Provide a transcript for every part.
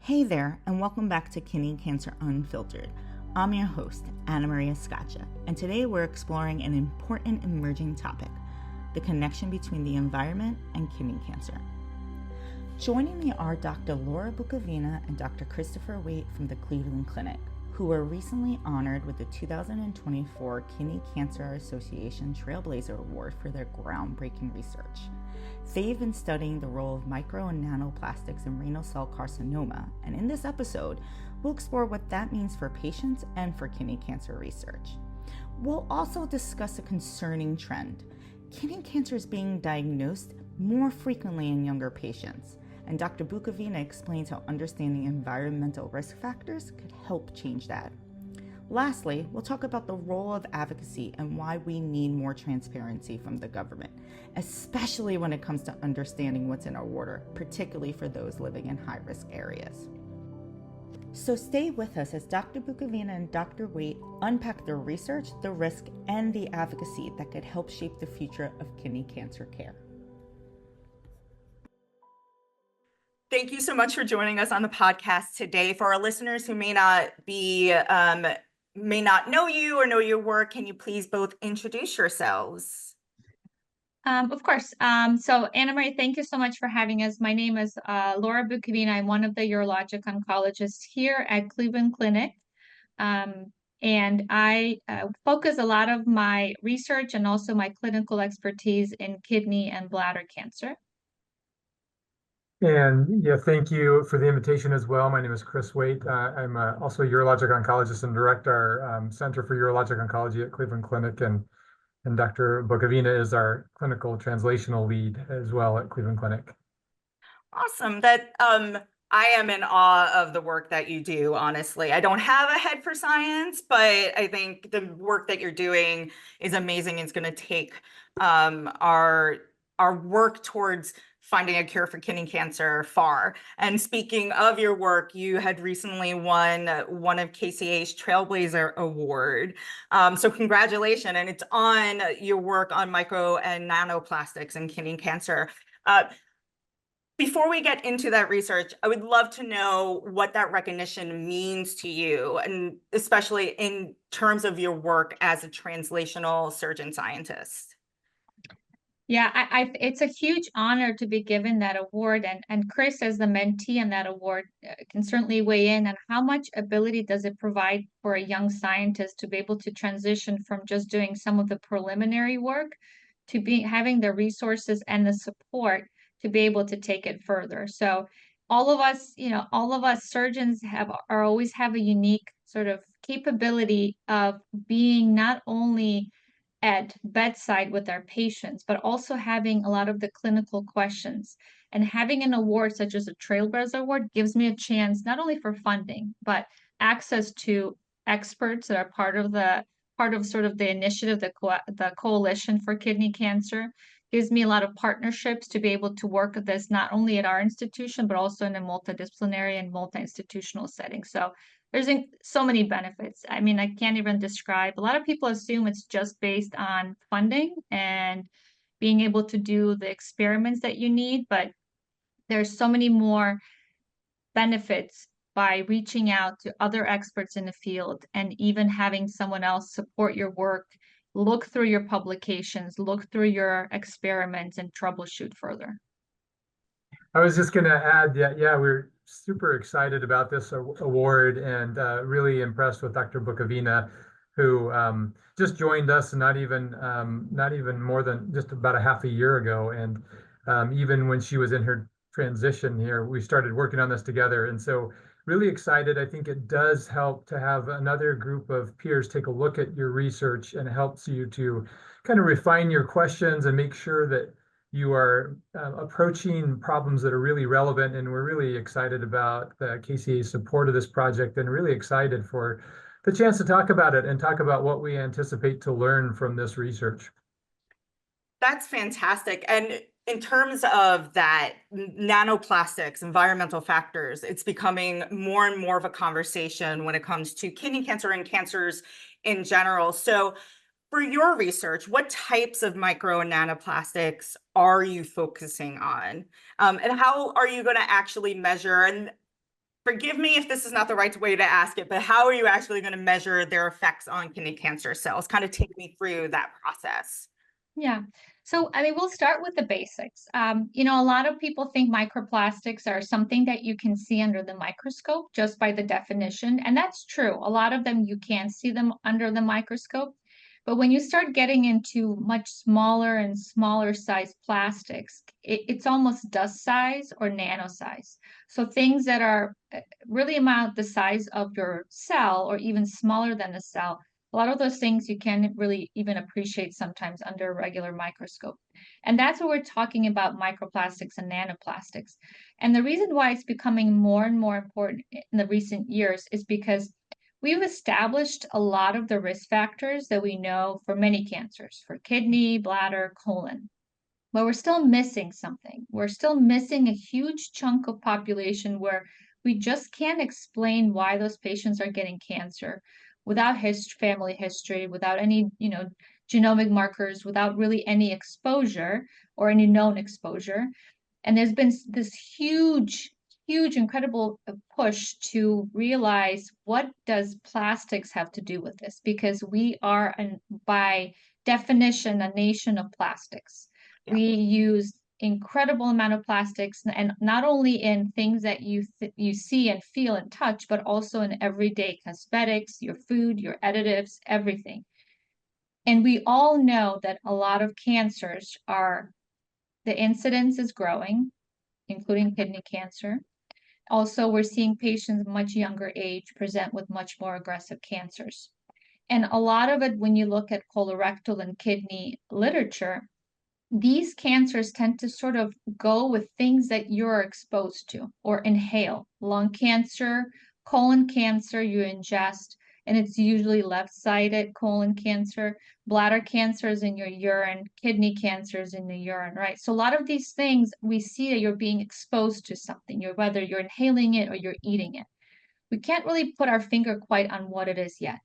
Hey there, and welcome back to Kidney Cancer Unfiltered. I'm your host, Anna Maria Scaccia, and today we're exploring an important emerging topic, the connection between the environment and kidney cancer. Joining me are Dr. Laura Bukavina and Dr. Christopher Waite from the Cleveland Clinic, who were recently honored with the 2024 Kidney Cancer Association Trailblazer Award for their groundbreaking research. They've been studying the role of micro and nanoplastics in renal cell carcinoma, and in this episode, we'll explore what that means for patients and for kidney cancer research. We'll also discuss a concerning trend. Kidney cancer is being diagnosed more frequently in younger patients, and Dr. Bukavina explains how understanding environmental risk factors could help change that. Lastly, we'll talk about the role of advocacy and why we need more transparency from the government, especially when it comes to understanding what's in our water, particularly for those living in high-risk areas. So stay with us as Dr. Bukavina and Dr. Waite unpack the research, the risk, and the advocacy that could help shape the future of kidney cancer care. Thank you so much for joining us on the podcast today. For our listeners who may not know you or know your work, can you please both introduce yourselves? Of course. So Anna Marie, thank you so much for having us. My name is Laura Bukavina. I'm one of the urologic oncologists here at Cleveland Clinic. And I focus a lot of my research and also my clinical expertise in kidney and bladder cancer. And yeah, thank you for the invitation as well. My name is Chris Waite. I'm also a urologic oncologist and direct our Center for Urologic Oncology at Cleveland Clinic. And Dr. Bukavina is our clinical translational lead as well at Cleveland Clinic. Awesome. I am in awe of the work that you do, honestly. I don't have a head for science, but I think the work that you're doing is amazing. It's going to take our work towards finding a cure for kidney cancer far. And speaking of your work, you had recently won one of KCA's Trailblazer Award. So congratulations, and it's on your work on micro and nanoplastics and kidney cancer. Before we get into that research, I would love to know what that recognition means to you, and especially in terms of your work as a translational surgeon scientist. Yeah, it's a huge honor to be given that award, and Chris, as the mentee on that award, can certainly weigh in on how much ability does it provide for a young scientist to be able to transition from just doing some of the preliminary work to having the resources and the support to be able to take it further. So all of us surgeons always have a unique sort of capability of being not only at bedside with our patients, but also having a lot of the clinical questions. And having an award such as a Trailblazer Award gives me a chance not only for funding, but access to experts that are part of sort of the initiative, the Coalition for Kidney Cancer. Gives me a lot of partnerships to be able to work with this not only at our institution, but also in a multidisciplinary and multi-institutional setting. So there's so many benefits. I mean, I can't even describe. A lot of people assume it's just based on funding and being able to do the experiments that you need, but there's so many more benefits by reaching out to other experts in the field and even having someone else support your work, look through your publications, look through your experiments, and troubleshoot further. I was just going to add that, yeah, we're super excited about this award and really impressed with Dr. Bukavina, who just joined us not even more than just about a half a year ago. And even when she was in her transition here, we started working on this together. And so really excited. I think it does help to have another group of peers take a look at your research, and it helps you to kind of refine your questions and make sure that you are approaching problems that are really relevant. And we're really excited about the KCA's support of this project, and really excited for the chance to talk about it and talk about what we anticipate to learn from this research. That's fantastic. And in terms of that, nanoplastics, environmental factors, it's becoming more and more of a conversation when it comes to kidney cancer and cancers in general. So for your research, what types of micro and nanoplastics are you focusing on? And how are you going to actually measure? And forgive me if this is not the right way to ask it, but how are you actually going to measure their effects on kidney cancer cells? Kind of take me through that process. Yeah. So, I mean, we'll start with the basics. A lot of people think microplastics are something that you can see under the microscope just by the definition. And that's true. A lot of them, you can see them under the microscope. But when you start getting into much smaller and smaller size plastics, it's almost dust size or nano size. So things that are really about the size of your cell or even smaller than the cell, a lot of those things you can't really even appreciate sometimes under a regular microscope. And that's what we're talking about, microplastics and nanoplastics. And the reason why it's becoming more and more important in the recent years is because we've established a lot of the risk factors that we know for many cancers, for kidney, bladder, colon. But we're still missing something. We're still missing a huge chunk of population where we just can't explain why those patients are getting cancer without family history, without any, genomic markers, without really any exposure or any known exposure. And there's been this huge, incredible push to realize, what does plastics have to do with this? Because we are, by definition, a nation of plastics. Yeah. We use incredible amount of plastics, and not only in things that you see and feel and touch, but also in everyday cosmetics, your food, your additives, everything. And we all know that a lot of cancers the incidence is growing, including kidney cancer. Also, we're seeing patients much younger age present with much more aggressive cancers. And a lot of it, when you look at colorectal and kidney literature, these cancers tend to sort of go with things that you're exposed to or inhale. Lung cancer, colon cancer, you ingest, and it's usually left-sided colon cancer. Bladder cancer is in your urine, kidney cancer is in the urine, right? So a lot of these things, we see that you're being exposed to something, whether you're inhaling it or you're eating it. We can't really put our finger quite on what it is yet.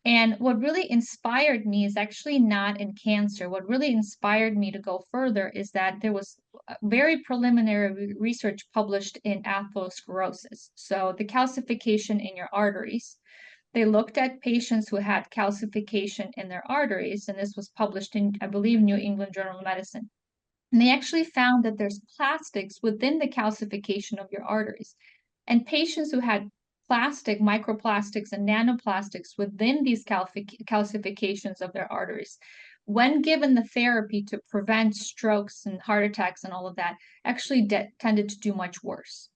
And what really inspired me is actually not in cancer. What really inspired me to go further is that there was very preliminary research published in atherosclerosis. So the calcification in your arteries. They looked at patients who had calcification in their arteries, and this was published in, I believe, New England Journal of Medicine. And they actually found that there's plastics within the calcification of your arteries. And patients who had microplastics, and nanoplastics within these calcifications of their arteries, when given the therapy to prevent strokes and heart attacks and all of that, actually tended to do much worse.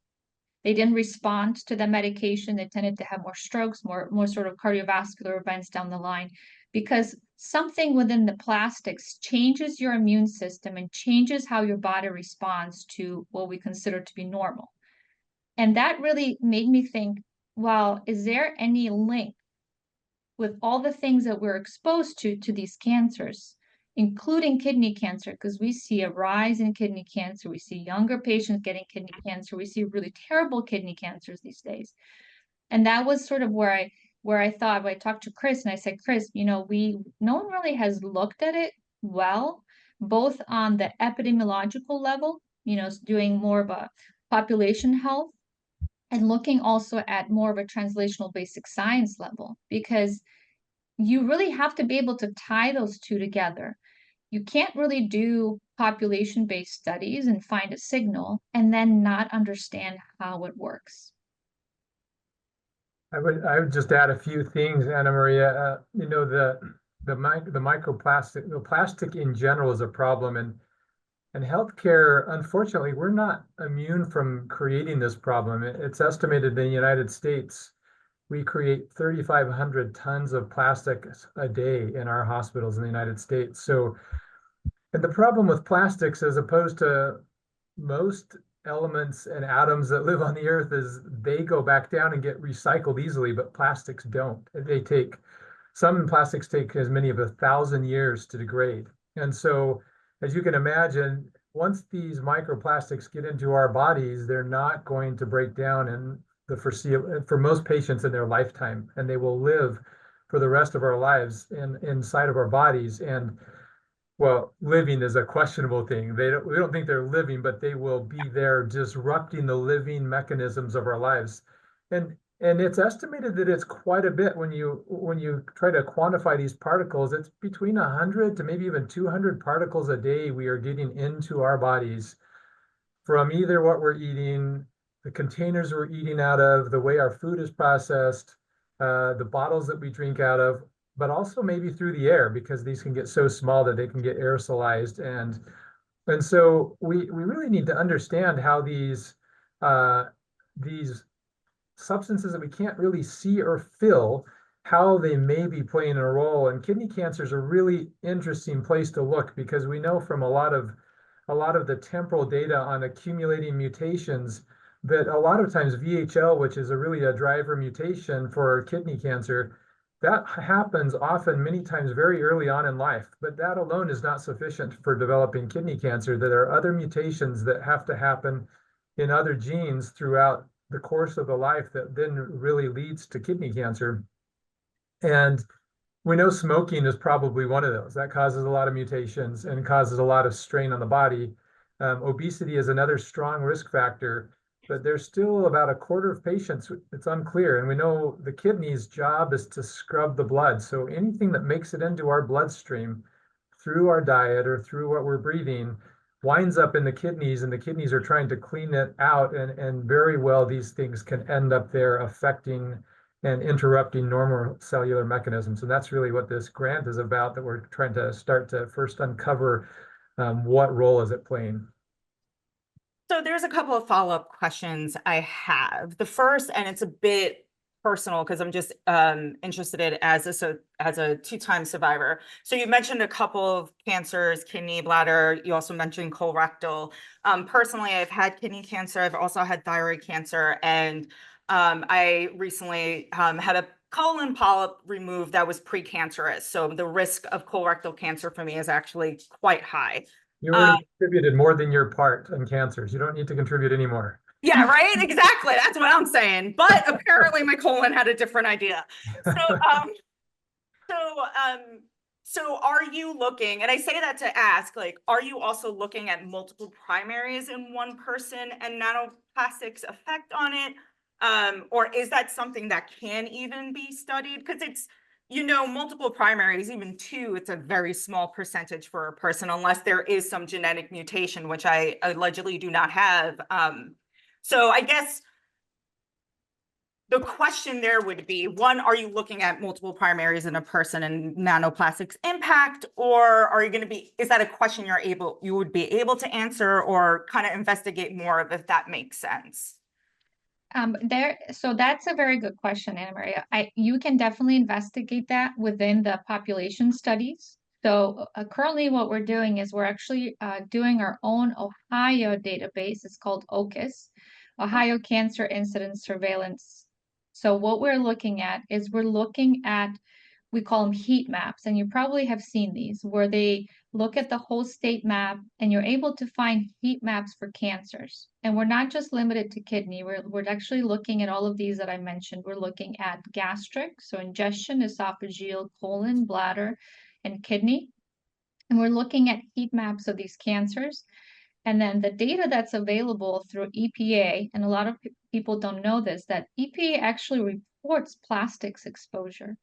They didn't respond to the medication. They tended to have more strokes, more sort of cardiovascular events down the line, because something within the plastics changes your immune system and changes how your body responds to what we consider to be normal. And that really made me think, well, is there any link with all the things that we're exposed to these cancers, including kidney cancer? Because we see a rise in kidney cancer. We see younger patients getting kidney cancer. We see really terrible kidney cancers these days. And that was sort of where I thought, when I talked to Chris, and I said, Chris, no one really has looked at it well, both on the epidemiological level, doing more of a population health, and looking also at more of a translational basic science level, because you really have to be able to tie those two together. You can't really do population-based studies and find a signal and then not understand how it works. I would just add a few things, Anna Maria. The microplastic, the plastic in general is a problem, and healthcare, unfortunately, we're not immune from creating this problem. It's estimated in the United States we create 3,500 tons of plastic a day in our hospitals in the United States. So, and the problem with plastics, as opposed to most elements and atoms that live on the earth, is they go back down and get recycled easily, but plastics don't. Some plastics take as many of 1,000 years to degrade. And so, as you can imagine, once these microplastics get into our bodies, they're not going to break down in the foreseeable, for most patients, in their lifetime, and they will live for the rest of our lives inside of our bodies. And well, living is a questionable thing. We don't think they're living, but they will be there disrupting the living mechanisms of our lives. And it's estimated that it's quite a bit when you try to quantify these particles. It's between 100 to maybe even 200 particles a day we are getting into our bodies from either what we're eating, the containers we're eating out of, the way our food is processed, the bottles that we drink out of, but also maybe through the air because these can get so small that they can get aerosolized. And so we really need to understand how these substances that we can't really see or feel, how they may be playing a role. And kidney cancer is a really interesting place to look because we know from a lot of the temporal data on accumulating mutations that a lot of times VHL, which is really a driver mutation for kidney cancer, that happens often many times very early on in life, but that alone is not sufficient for developing kidney cancer. There are other mutations that have to happen in other genes throughout the course of the life that then really leads to kidney cancer. And we know smoking is probably one of those. That causes a lot of mutations and causes a lot of strain on the body. Obesity is another strong risk factor, but there's still about a quarter of patients, it's unclear. And we know the kidney's job is to scrub the blood. So anything that makes it into our bloodstream through our diet or through what we're breathing winds up in the kidneys, and the kidneys are trying to clean it out. And very well, these things can end up there affecting and interrupting normal cellular mechanisms. And that's really what this grant is about, that we're trying to start to first uncover what role is it playing. So there's a couple of follow-up questions I have. The first, and it's a bit personal because I'm just interested in as a two-time survivor. So you mentioned a couple of cancers, kidney, bladder. You also mentioned colorectal. Personally, I've had kidney cancer. I've also had thyroid cancer, and I recently had a colon polyp removed that was precancerous. So the risk of colorectal cancer for me is actually quite high. You already contributed more than your part on cancers. You don't need to contribute anymore. Yeah, right. Exactly. That's what I'm saying. But apparently my colon had a different idea. So, so are you looking, and I say that to ask, like, are you also looking at multiple primaries in one person and nanoplastics effect on it? Or is that something that can even be studied? Because it's, multiple primaries, even two, it's a very small percentage for a person, unless there is some genetic mutation, which I allegedly do not have. So I guess the question there would be, one, are you looking at multiple primaries in a person and nanoplastics impact, or are you going to be, is that a question you would be able to answer or kind of investigate more of, if that makes sense? So that's a very good question, Anna Maria. You can definitely investigate that within the population studies. So currently what we're doing is we're actually doing our own Ohio database. It's called OCIS, Ohio Cancer Incidence Surveillance. So what we're looking at is we call them heat maps, and you probably have seen these, where they look at the whole state map and you're able to find heat maps for cancers. And we're not just limited to kidney, we're actually looking at all of these that I mentioned. We're looking at gastric, so ingestion, esophageal, colon, bladder, and kidney. And we're looking at heat maps of these cancers. And then the data that's available through EPA, and a lot of people don't know this, that EPA actually reports plastics exposure,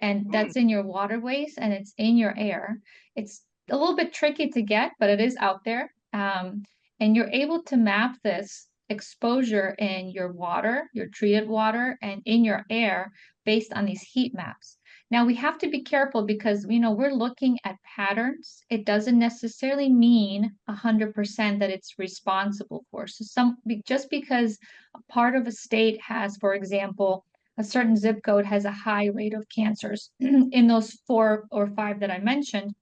and that's in your waterways and it's in your air. It's a little bit tricky to get, but it is out there. And you're able to map this exposure in your water, your treated water, and in your air based on these heat maps. Now we have to be careful because we're looking at patterns. It doesn't necessarily mean 100% that it's responsible for. So just because a part of a state has, for example, a certain zip code has a high rate of cancers in those 4 or 5 that I mentioned,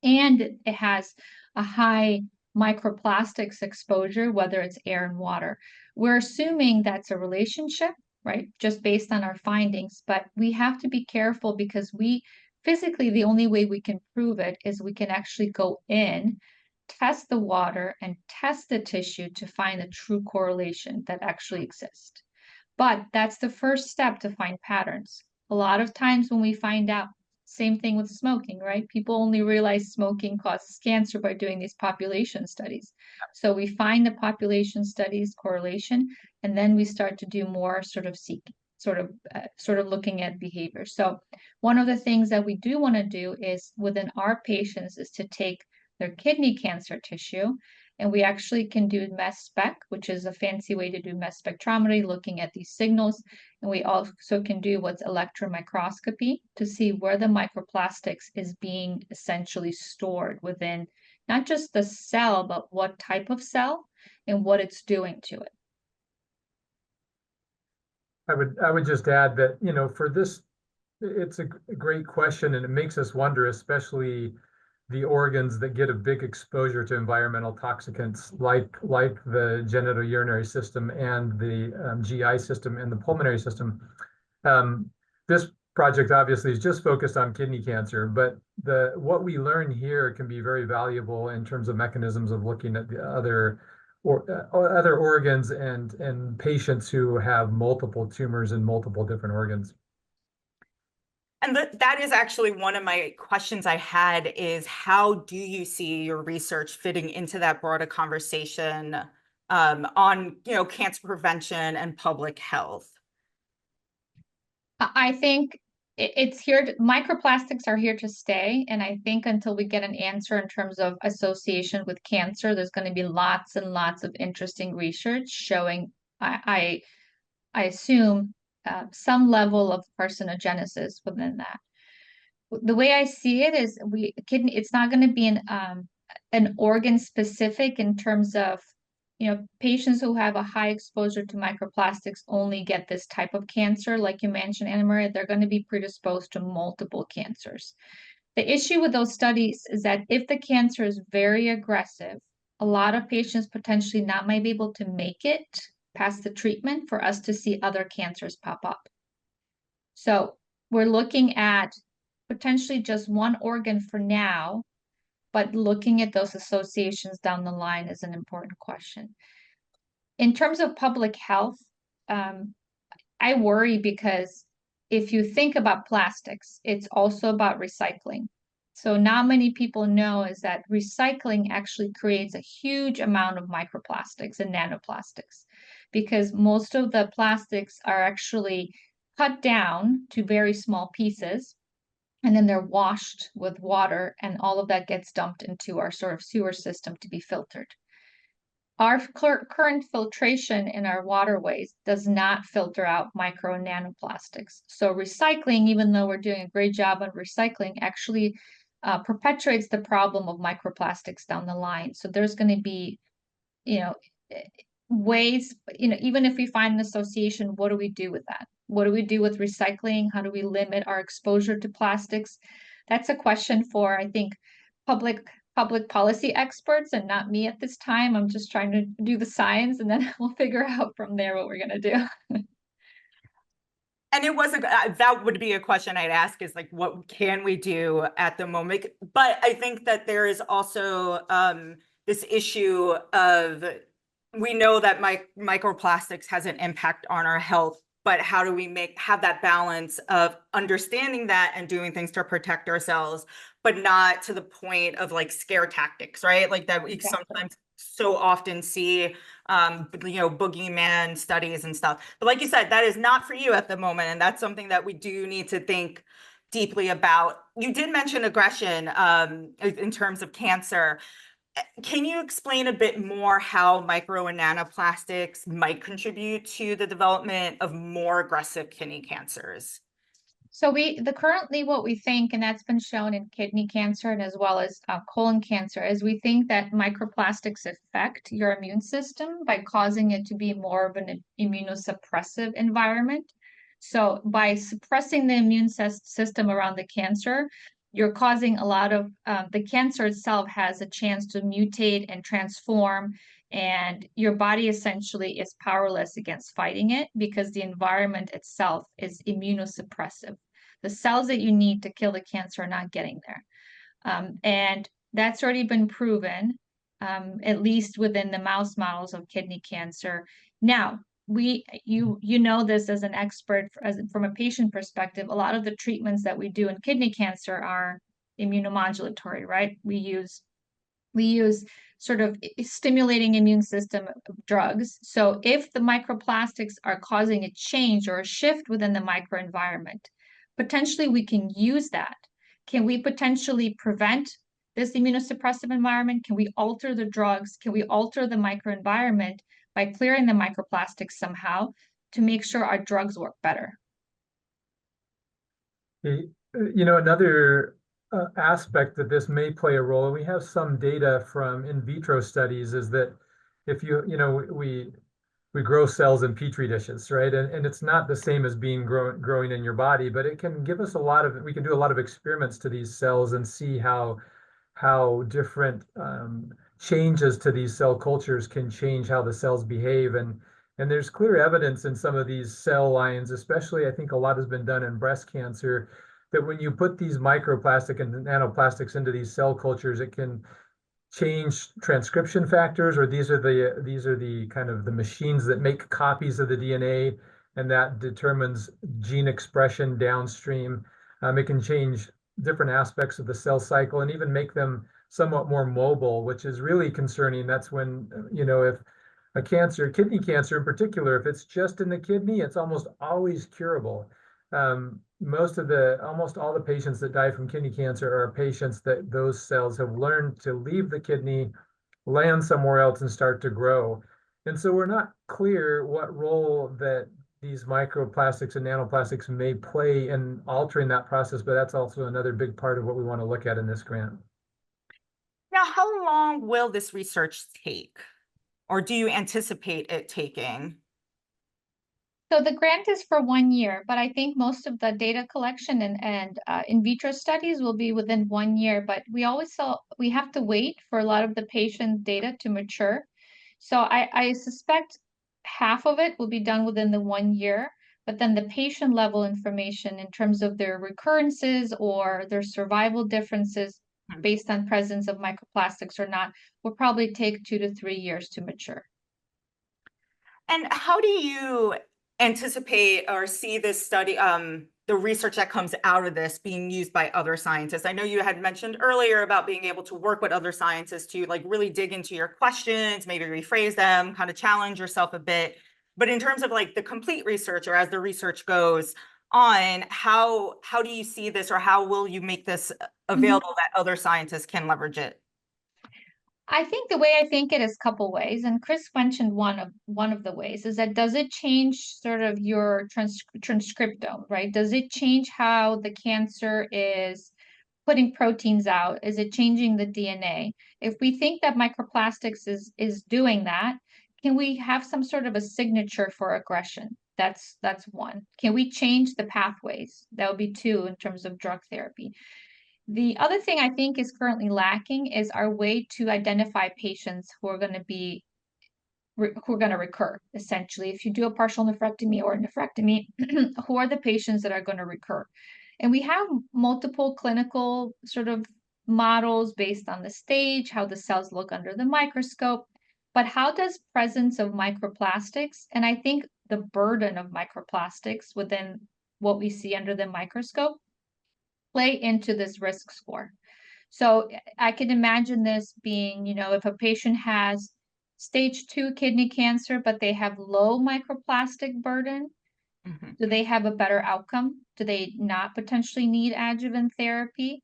and it has a high microplastics exposure, whether it's air and water, we're assuming that's a relationship, right? Just based on our findings. But we have to be careful because physically, the only way we can prove it is we can actually go in, test the water, and test the tissue to find the true correlation that actually exists. But that's the first step to find patterns. A lot of times when we find out Same thing with smoking, right? People only realize smoking causes cancer by doing these population studies. So we find the population studies correlation, and then we start to do more sort of looking at behavior. So one of the things that we do want to do is within our patients is to take their kidney cancer tissue, and we actually can do mass spec, which is a fancy way to do mass spectrometry, looking at these signals. And we also can do what's electron microscopy to see where the microplastics is being essentially stored within not just the cell, but what type of cell and what it's doing to it. I would just add that, you know, for this, it's a great question, and it makes us wonder, especially the organs that get a big exposure to environmental toxicants like the genitourinary system and the GI system and the pulmonary system. This project obviously is just focused on kidney cancer, but what we learn here can be very valuable in terms of mechanisms of looking at the other organs and patients who have multiple tumors in multiple different organs. And that is actually one of my questions I had, is how do you see your research fitting into that broader conversation on, you know, cancer prevention and public health? I think it's here. Microplastics are here to stay. And I think until we get an answer in terms of association with cancer, there's going to be lots and lots of interesting research showing, I assume, some level of carcinogenesis within that. The way I see it is kidney, it's not going to be an organ specific in terms of, you know, patients who have a high exposure to microplastics only get this type of cancer. Like you mentioned, Anna Maria, they're going to be predisposed to multiple cancers. The issue with those studies is that if the cancer is very aggressive, a lot of patients potentially not might be able to make it past the treatment for us to see other cancers pop up. So we're looking at potentially just one organ for now, but looking at those associations down the line is an important question. In terms of public health, I worry because if you think about plastics, it's also about recycling. So not many people know is that recycling actually creates a huge amount of microplastics and nanoplastics, because most of the plastics are actually cut down to very small pieces, and then they're washed with water, and all of that gets dumped into our sort of sewer system to be filtered. Our current filtration in our waterways does not filter out micro and nanoplastics. So recycling, even though we're doing a great job on recycling, actually perpetuates the problem of microplastics down the line. So there's going to be, you know, ways, you know, even if we find an association, what do we do with that? What do we do with recycling? How do we limit our exposure to plastics? That's a question for, I think, public policy experts and not me at this time. I'm just trying to do the science, and then we'll figure out from there what we're going to do. And it wasn't, that would be a question I'd ask, is like, what can we do at the moment? But I think that there is also this issue of, we know that microplastics has an impact on our health, but how do we have that balance of understanding that and doing things to protect ourselves, but not to the point of like scare tactics, right? Like that we sometimes so often see, you know, boogeyman studies and stuff. But like you said, that is not for you at the moment. And that's something that we do need to think deeply about. You did mention aggression in terms of cancer. Can you explain a bit more how micro and nanoplastics might contribute to the development of more aggressive kidney cancers? So currently what we think, and that's been shown in kidney cancer and as well as colon cancer, is we think that microplastics affect your immune system by causing it to be more of an immunosuppressive environment. So by suppressing the immune system around the cancer, you're causing a lot of, the cancer itself has a chance to mutate and transform, and your body essentially is powerless against fighting it because the environment itself is immunosuppressive. The cells that you need to kill the cancer are not getting there. And that's already been proven, at least within the mouse models of kidney cancer. Now, you know this as an expert, from a patient perspective, a lot of the treatments that we do in kidney cancer are immunomodulatory, right? We use sort of stimulating immune system drugs. So if the microplastics are causing a change or a shift within the microenvironment, potentially we can use that. Can we potentially prevent this immunosuppressive environment? Can we alter the drugs? Can we alter the microenvironment by clearing the microplastics somehow to make sure our drugs work better? Another aspect that this may play a role, and we have some data from in vitro studies, is that if we grow cells in petri dishes, right? And it's not the same as being growing in your body, but it can give us we can do a lot of experiments to these cells and see how different changes to these cell cultures can change how the cells behave. And there's clear evidence in some of these cell lines, especially I think a lot has been done in breast cancer, that when you put these microplastic and nanoplastics into these cell cultures, it can change transcription factors, or these are the kind of the machines that make copies of the DNA, and that determines gene expression downstream. It can change different aspects of the cell cycle and even make them somewhat more mobile, which is really concerning. That's when, if a cancer, kidney cancer in particular, if it's just in the kidney, it's almost always curable. Almost all the patients that die from kidney cancer are patients that those cells have learned to leave the kidney, land somewhere else, and start to grow. And so we're not clear what role that these microplastics and nanoplastics may play in altering that process, but that's also another big part of what we want to look at in this grant. Now, how long will this research take, or do you anticipate it taking? So the grant is for 1 year, but I think most of the data collection and in vitro studies will be within 1 year. But we have to wait for a lot of the patient data to mature. So I suspect half of it will be done within the 1 year, but then the patient level information in terms of their recurrences or their survival differences based on presence of microplastics or not will probably take 2 to 3 years to mature. And how do you anticipate or see this study, the research that comes out of this being used by other scientists? I know you had mentioned earlier about being able to work with other scientists to like really dig into your questions, maybe rephrase them, kind of challenge yourself a bit. But in terms of like the complete research, or as the research goes on, how do you see this, or how will you make this available that other scientists can leverage it? I think the way I think it is a couple ways, and Chris mentioned one of the ways is that does it change sort of your transcriptome, right? Does it change how the cancer is putting proteins out? Is it changing the DNA? If we think that microplastics is doing that, can we have some sort of a signature for aggression? That's one. Can we change the pathways? That would be two in terms of drug therapy. The other thing I think is currently lacking is our way to identify patients who are going to recur, essentially. If you do a partial nephrectomy or nephrectomy, who are the patients that are going to recur? And we have multiple clinical sort of models based on the stage, how the cells look under the microscope, but how does presence of microplastics, and I think the burden of microplastics within what we see under the microscope, play into this risk score? So I can imagine this being, if a patient has stage 2 kidney cancer, but they have low microplastic burden, do they have a better outcome? Do they not potentially need adjuvant therapy?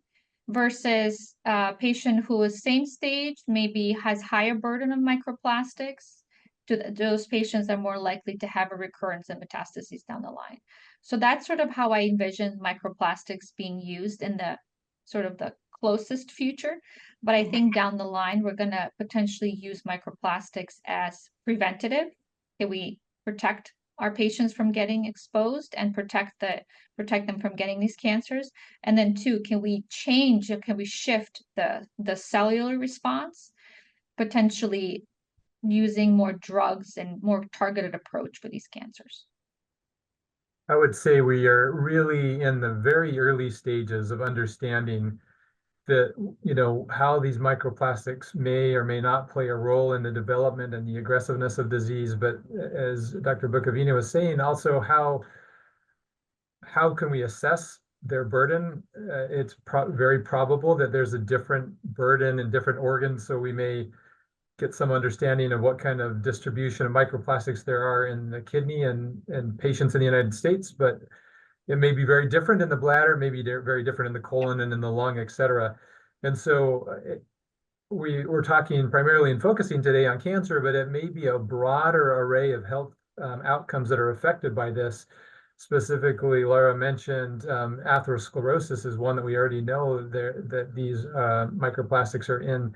Versus a patient who is same stage, maybe has higher burden of microplastics. Those patients are more likely to have a recurrence and metastases down the line. So that's sort of how I envision microplastics being used in the sort of the closest future. But I think down the line, we're going to potentially use microplastics as preventative. Can we protect our patients from getting exposed and protect them from getting these cancers? And then two, can we shift the cellular response, potentially using more drugs and more targeted approach for these cancers? I would say we are really in the very early stages of understanding that, you know, how these microplastics may or may not play a role in the development and the aggressiveness of disease. But as Dr. Bukavina was saying, also how can we assess their burden? It's very probable that there's a different burden in different organs. So we may get some understanding of what kind of distribution of microplastics there are in the kidney and patients in the United States, but it may be very different in the bladder, maybe very different in the colon and in the lung, et cetera. And so we're talking primarily and focusing today on cancer, but it may be a broader array of health outcomes that are affected by this. Specifically, Laura mentioned atherosclerosis is one that we already know that these microplastics are in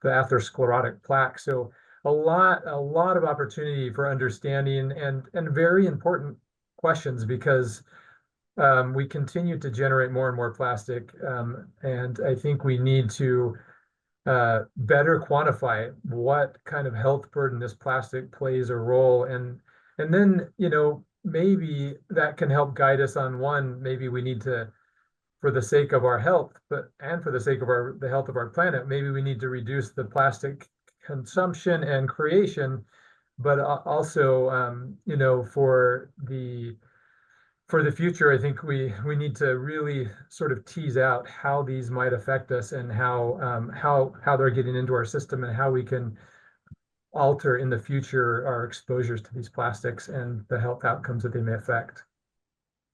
the atherosclerotic plaque. So a lot of opportunity for understanding and very important questions, because we continue to generate more and more plastic, and I think we need to better quantify what kind of health burden this plastic plays a role, and then, you know, maybe that can help guide us on maybe we need to, for the sake of our health, and for the sake of the health of our planet, maybe we need to reduce the plastic consumption and creation, but also, you know, for the future, I think we need to really sort of tease out how these might affect us and how they're getting into our system and how we can alter in the future our exposures to these plastics and the health outcomes that they may affect.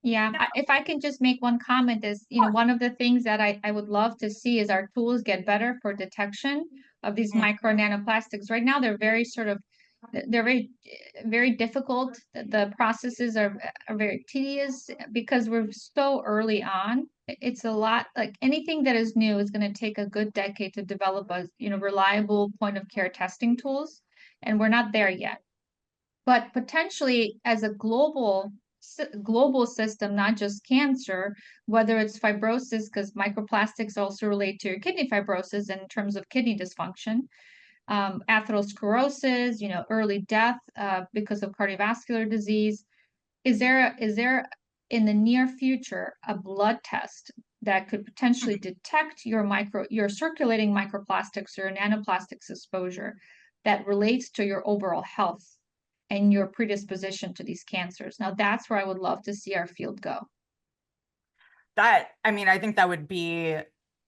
Yeah, if I can just make one comment is, you know, one of the things that I would love to see is our tools get better for detection of these micro nanoplastics. Right now, they're very they're very difficult. The processes are very tedious because we're so early on. It's a lot, like anything that is new is going to take a good decade to develop a, you know, reliable point of care testing tools. And we're not there yet. But potentially as a global system, not just cancer, whether it's fibrosis, because microplastics also relate to your kidney fibrosis in terms of kidney dysfunction, atherosclerosis, you know, early death because of cardiovascular disease. Is there in the near future a blood test that could potentially detect your circulating microplastics or nanoplastics exposure that relates to your overall health and your predisposition to these cancers? Now that's where I would love to see our field go. I mean, I think that would be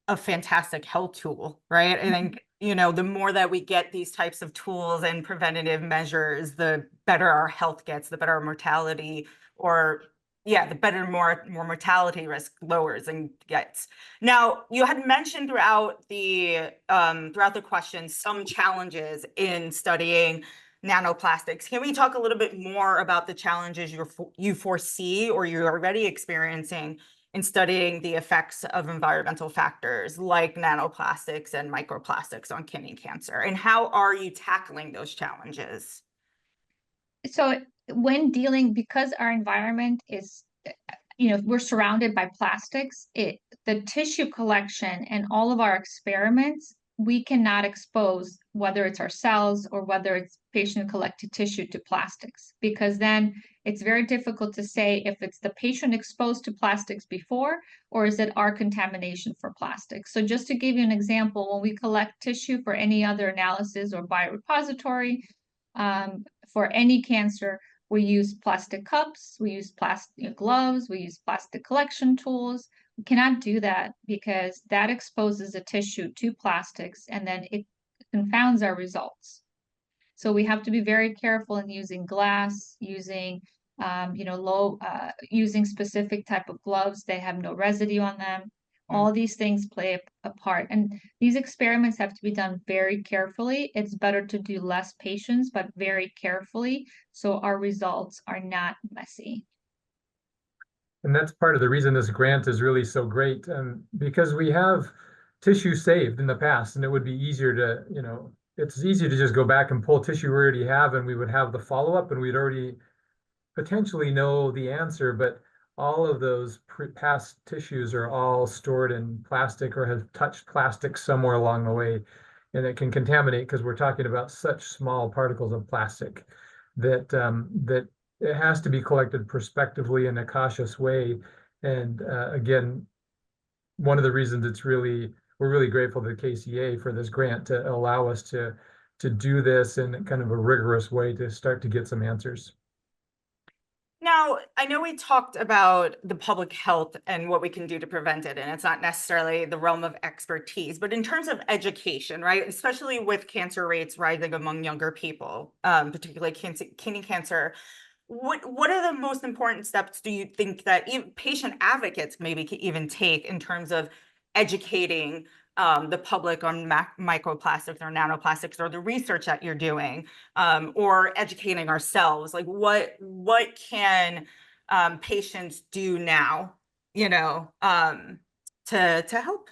a fantastic health tool, right? I think, you know, the more that we get these types of tools and preventative measures, the better our health gets, the better our mortality, or yeah, the better more mortality risk lowers and gets. Now, you had mentioned throughout the question some challenges in studying nanoplastics. Can we talk a little bit more about the challenges you foresee or you're already experiencing in studying the effects of environmental factors like nanoplastics and microplastics on kidney cancer? And how are you tackling those challenges? So when dealing, because our environment is, you know, we're surrounded by plastics, the tissue collection and all of our experiments, we cannot expose, whether it's our cells or whether it's patient collected tissue, to plastics, because then it's very difficult to say if it's the patient exposed to plastics before or is it our contamination for plastics. So just to give you an example, when we collect tissue for any other analysis or biorepository for any cancer, we use plastic cups, we use plastic gloves, we use plastic collection tools. We cannot do that because that exposes the tissue to plastics and then it confounds our results. So we have to be very careful in using glass, using using specific type of gloves. They have no residue on them. All these things play a part. And these experiments have to be done very carefully. It's better to do less patients, but very carefully, so our results are not messy. And that's part of the reason this grant is really so great, because we have tissue saved in the past, and it would be easier to, you know, it's easy to just go back and pull tissue we already have, and we would have the follow-up, and we'd already potentially know the answer, but all of those past tissues are all stored in plastic or have touched plastic somewhere along the way, and it can contaminate because we're talking about such small particles of plastic that that it has to be collected prospectively in a cautious way. And again, one of the reasons it's really we're really grateful to KCA for this grant to allow us to do this in kind of a rigorous way to start to get some answers. Now, I know we talked about the public health and what we can do to prevent it, and it's not necessarily the realm of expertise, but in terms of education, right? Especially with cancer rates rising among younger people, particularly kidney cancer, what are the most important steps do you think that patient advocates maybe can even take in terms of educating the public on microplastics or nanoplastics, or the research that you're doing, or educating ourselves? Like what can patients do now, to help?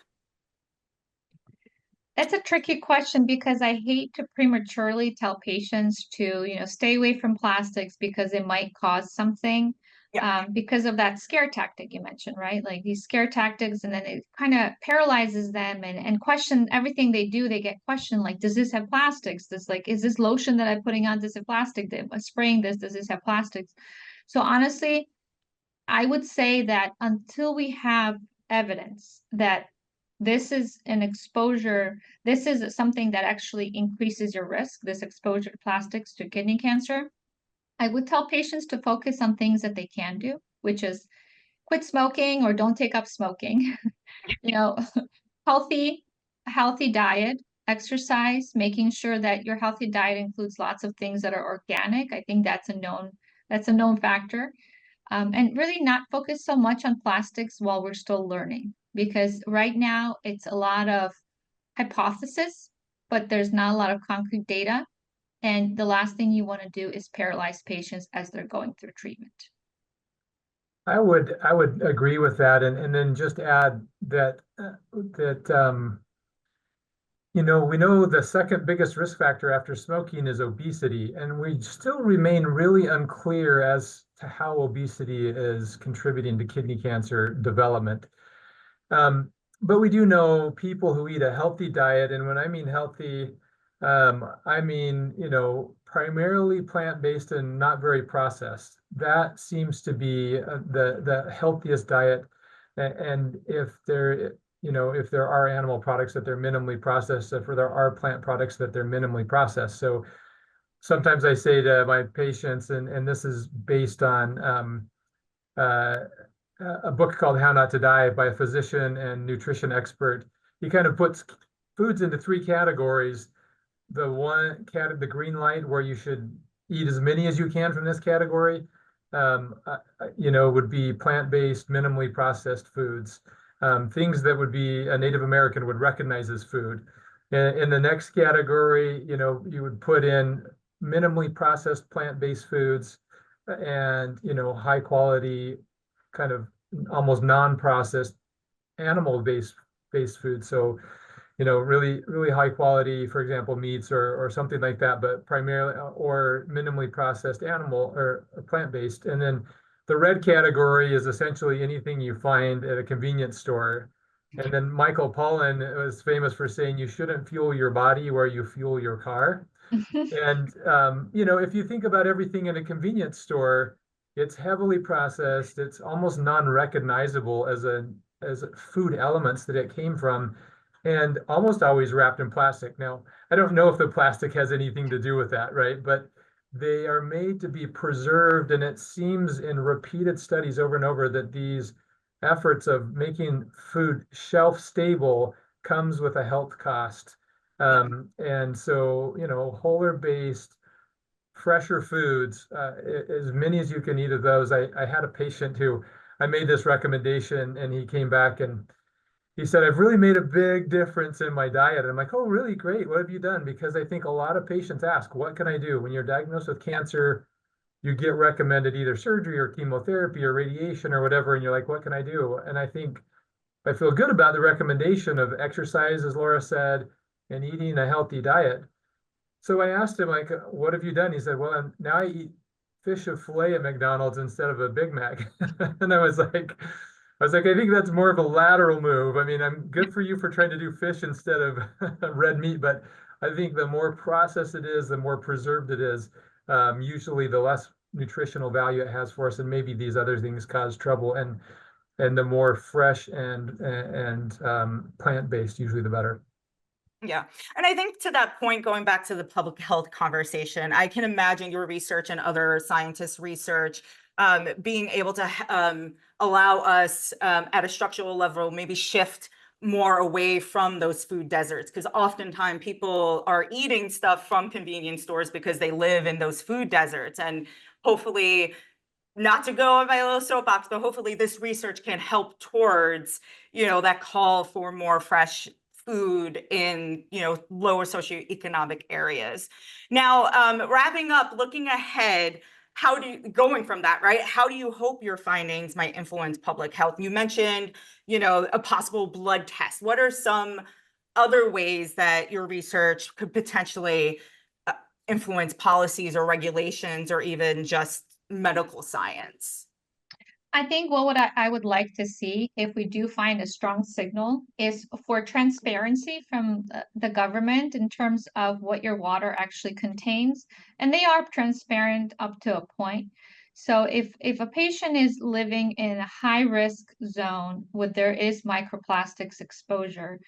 That's a tricky question because I hate to prematurely tell patients to, stay away from plastics because it might cause something. Yeah. Because of that scare tactic you mentioned, right? Like these scare tactics, and then it kind of paralyzes them and question everything they do. They get questioned like, does this have plastics? Is this lotion that I'm putting on, does it plastic? Am I spraying this? Does this have plastics? So honestly, I would say that until we have evidence that this is an exposure, this is something that actually increases your risk, this exposure to plastics to kidney cancer, I would tell patients to focus on things that they can do, which is quit smoking or don't take up smoking. you know, healthy, healthy diet, exercise, making sure that your healthy diet includes lots of things that are organic. I think that's a known factor. And really not focus so much on plastics while we're still learning, because right now it's a lot of hypothesis, but there's not a lot of concrete data. And the last thing you want to do is paralyze patients as they're going through treatment. I would agree with that, and then just add that we know the second biggest risk factor after smoking is obesity, and we still remain really unclear as to how obesity is contributing to kidney cancer development. But we do know people who eat a healthy diet, and when I mean healthy, I mean, primarily plant-based and not very processed. That seems to be the healthiest diet. And if there are animal products, that they're minimally processed, if there are plant products, that they're minimally processed. So sometimes I say to my patients, and this is based on a book called How Not to Die by a physician and nutrition expert. He kind of puts foods into three categories. The green light, where you should eat as many as you can from this category, would be plant-based, minimally processed foods, things that would be a Native American would recognize as food. In the next category, you would put in minimally processed plant-based foods and, high quality, kind of almost non-processed animal-based food. So, really, really high quality, for example, meats or something like that, but primarily or minimally processed animal or plant-based. And then the red category is essentially anything you find at a convenience store. And then Michael Pollan was famous for saying you shouldn't fuel your body where you fuel your car. And if you think about everything in a convenience store, it's heavily processed. It's almost non-recognizable as food elements that it came from, and almost always wrapped in plastic. Now, I don't know if the plastic has anything to do with that, right? But they are made to be preserved, and it seems in repeated studies over and over that these efforts of making food shelf stable comes with a health cost. And so, wholer based, fresher foods, as many as you can eat of those. I had a patient who I made this recommendation, and he came back and he said, I've really made a big difference in my diet. And I'm like, oh, really? Great. What have you done? Because I think a lot of patients ask, what can I do? When you're diagnosed with cancer, you get recommended either surgery or chemotherapy or radiation or whatever. And you're like, what can I do? And I think I feel good about the recommendation of exercise, as Laura said, and eating a healthy diet. So I asked him, like, what have you done? He said, well, now I eat fish of fillet at McDonald's instead of a Big Mac. And I was like, I think that's more of a lateral move. I mean, I'm good for you for trying to do fish instead of red meat, but I think the more processed it is, the more preserved it is, usually the less nutritional value it has for us, and maybe these other things cause trouble. And and the more fresh and plant-based, usually the better. Yeah. And I think to that point, going back to the public health conversation, I can imagine your research and other scientists' research being able to allow us at a structural level, maybe shift more away from those food deserts. Because oftentimes people are eating stuff from convenience stores because they live in those food deserts. And hopefully, not to go on my little soapbox, but hopefully this research can help towards, that call for more fresh food in, lower socioeconomic areas. Now, wrapping up, looking ahead, going from that, right? How do you hope your findings might influence public health? You mentioned, a possible blood test. What are some other ways that your research could potentially influence policies or regulations or even just medical science? I think what I would like to see if we do find a strong signal is for transparency from the government in terms of what your water actually contains. And they are transparent up to a point. So if a patient is living in a high risk zone where there is microplastics exposure,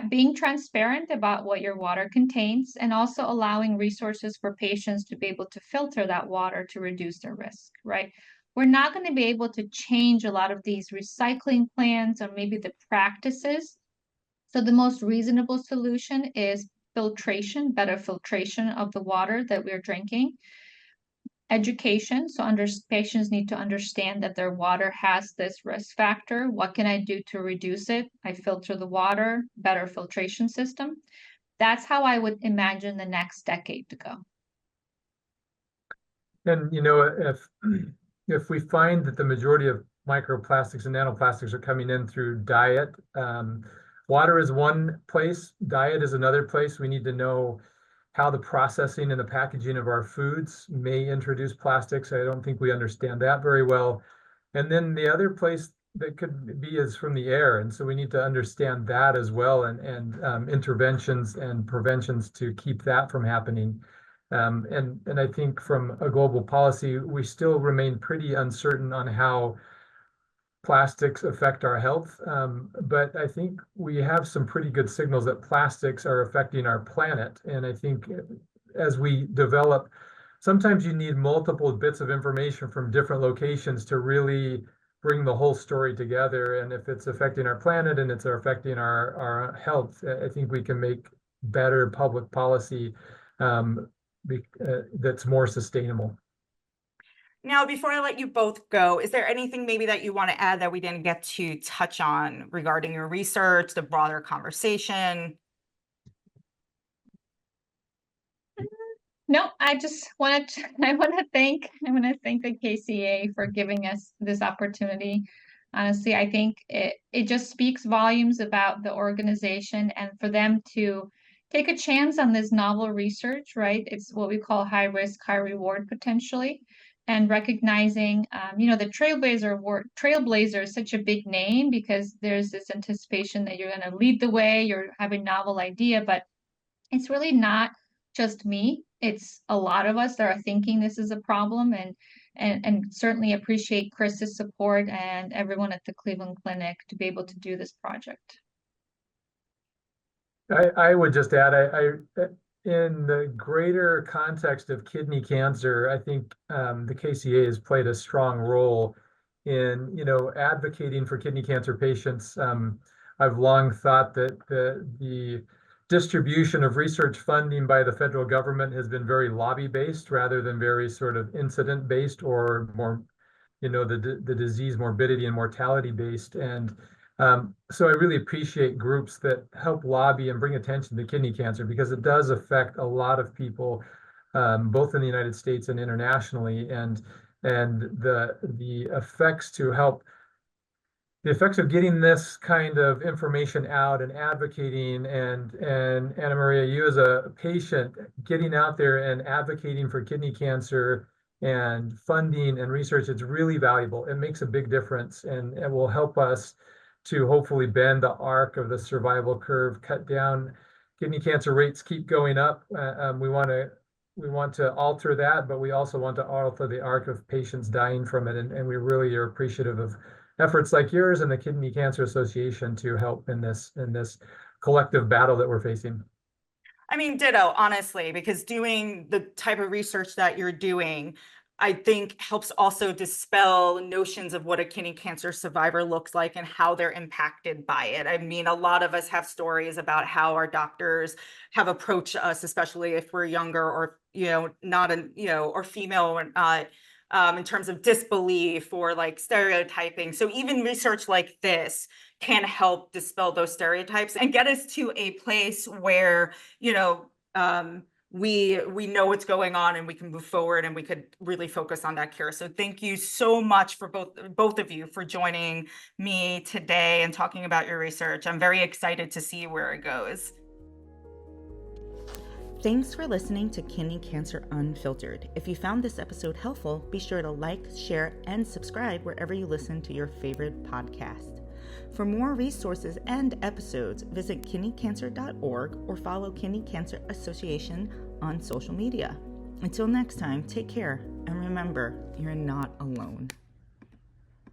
being transparent about what your water contains and also allowing resources for patients to be able to filter that water to reduce their risk, right? We're not going to be able to change a lot of these recycling plans or maybe the practices. So the most reasonable solution is filtration, better filtration of the water that we're drinking. Education, so patients need to understand that their water has this risk factor. What can I do to reduce it? I filter the water, better filtration system. That's how I would imagine the next decade to go. And if we find that the majority of microplastics and nanoplastics are coming in through diet, water is one place, diet is another place. We need to know how the processing and the packaging of our foods may introduce plastics. I don't think we understand that very well. And then the other place that could be is from the air. And so we need to understand that as well, and interventions and preventions to keep that from happening. And I think from a global policy, we still remain pretty uncertain on how plastics affect our health. But I think we have some pretty good signals that plastics are affecting our planet. And I think as we develop, sometimes you need multiple bits of information from different locations to really bring the whole story together. And if it's affecting our planet and it's affecting our health, I think we can make better public policy that's more sustainable. Now, before I let you both go, is there anything maybe that you want to add that we didn't get to touch on regarding your research, the broader conversation? No, I just wanted to, I want to thank the KCA for giving us this opportunity. Honestly, I think it just speaks volumes about the organization and for them to take a chance on this novel research, right? It's what we call high risk, high reward potentially. And recognizing, the Trailblazer is such a big name because there's this anticipation that you're going to lead the way, you're having a novel idea, but it's really not just me. It's a lot of us that are thinking this is a problem, and certainly appreciate Chris's support and everyone at the Cleveland Clinic to be able to do this project. I would just add, in the greater context of kidney cancer, I think the KCA has played a strong role in, advocating for kidney cancer patients. I've long thought that the distribution of research funding by the federal government has been very lobby-based rather than very sort of incident-based or more, the disease morbidity and mortality-based. And so I really appreciate groups that help lobby and bring attention to kidney cancer because it does affect a lot of people, both in the United States and internationally. And the effects of getting this kind of information out and advocating, and Anna Maria, you as a patient, getting out there and advocating for kidney cancer and funding and research, it's really valuable. It makes a big difference, and it will help us to hopefully bend the arc of the survival curve, cut down. Kidney cancer rates keep going up. We want to alter that, but we also want to alter the arc of patients dying from it. And we really are appreciative of efforts like yours and the Kidney Cancer Association to help in this collective battle that we're facing. I mean, ditto, honestly, because doing the type of research that you're doing, I think helps also dispel notions of what a kidney cancer survivor looks like and how they're impacted by it. I mean, a lot of us have stories about how our doctors have approached us, especially if we're younger or, not or female or not, in terms of disbelief or like stereotyping. So even research like this can help dispel those stereotypes and get us to a place where, we know what's going on and we can move forward and we could really focus on that cure. So thank you so much for both of you for joining me today and talking about your research. I'm very excited to see where it goes. Thanks for listening to Kidney Cancer Unfiltered. If you found this episode helpful, be sure to like, share, and subscribe wherever you listen to your favorite podcast. For more resources and episodes, visit kidneycancer.org or follow Kidney Cancer Association on social media. Until next time, take care, and remember, you're not alone.